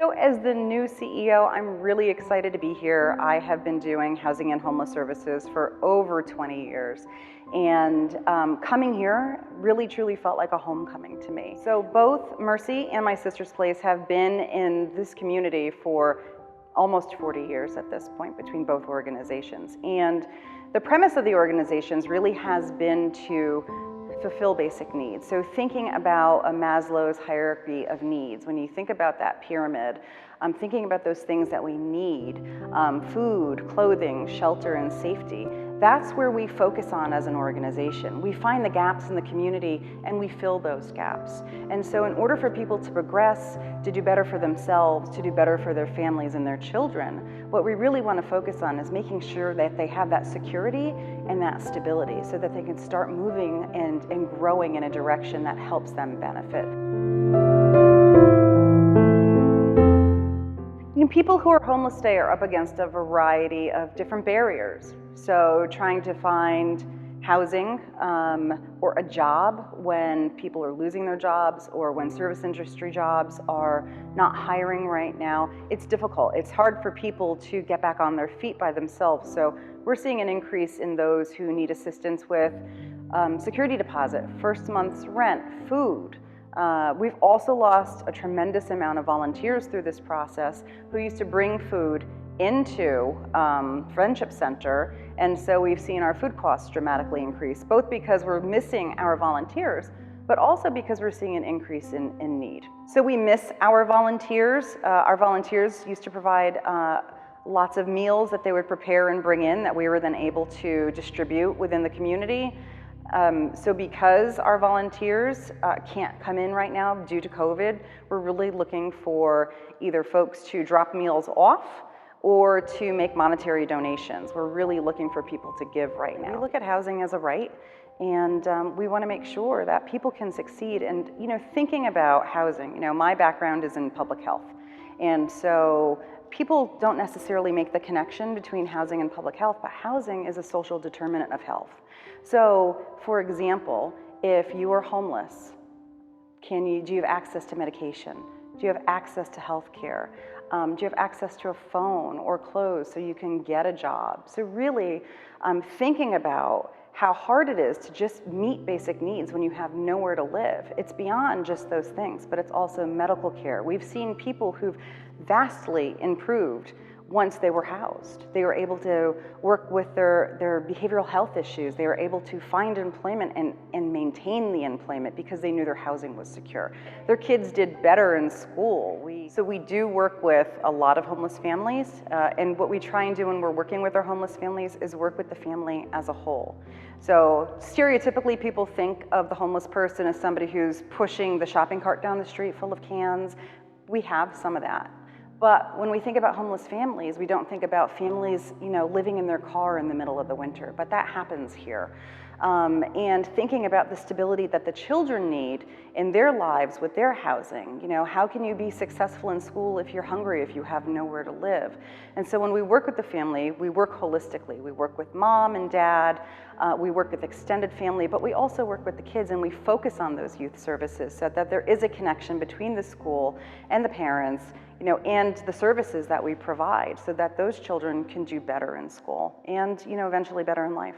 So as the new CEO, I'm really excited to be here. I have been doing housing and homeless services for over 20 years. And coming here really truly felt like a homecoming to me. So both Mercy and my sister's place have been in this community for almost 40 years at this point between both organizations. And the premise of the organizations really has been to fulfill basic needs. So thinking about a Maslow's hierarchy of needs, when you think about that pyramid, I'm thinking about those things that we need, food, clothing, shelter, and safety. That's where we focus on as an organization. We find the gaps in the community and we fill those gaps. And so in order for people to progress, to do better for themselves, to do better for their families and their children, what we really want to focus on is making sure that they have that security and that stability so that they can start moving and growing in a direction that helps them benefit. People who are homeless today are up against a variety of different barriers. So trying to find housing or a job when people are losing their jobs or when service industry jobs are not hiring right now, it's difficult. It's hard for people to get back on their feet by themselves. So we're seeing an increase in those who need assistance with security deposit, first month's rent, food. We've also lost a tremendous amount of volunteers through this process who used to bring food into Friendship Center, and so we've seen our food costs dramatically increase, both because we're missing our volunteers, but also because we're seeing an increase in need. So we miss our volunteers. Our volunteers used to provide lots of meals that they would prepare and bring in that we were then able to distribute within the community. So because our volunteers can't come in right now due to COVID, we're really looking for either folks to drop meals off or to make monetary donations. We're really looking for people to give right now. We look at housing as a right, and we want to make sure that people can succeed. And thinking about housing, my background is in public health, and so people don't necessarily make the connection between housing and public health, but housing is a social determinant of health. So, for example, if you are homeless, do you have access to medication? Do you have access to health care? Do you have access to a phone or clothes so you can get a job? So really, thinking about how hard it is to just meet basic needs when you have nowhere to live. It's beyond just those things, but it's also medical care. We've seen people who've vastly improved once they were housed. They were able to work with their behavioral health issues. They were able to find employment and maintain the employment because they knew their housing was secure. Their kids did better in school. So we do work with a lot of homeless families, and what we try and do when we're working with our homeless families is work with the family as a whole. So stereotypically, people think of the homeless person as somebody who's pushing the shopping cart down the street full of cans. We have some of that. But when we think about homeless families, we don't think about families, living in their car in the middle of the winter, but that happens here. And thinking about the stability that the children need in their lives with their housing. How can you be successful in school if you're hungry, if you have nowhere to live? And so when we work with the family, we work holistically. We work with mom and dad, we work with extended family, but we also work with the kids, and we focus on those youth services so that there is a connection between the school and the parents, and the services that we provide so that those children can do better in school and, eventually better in life.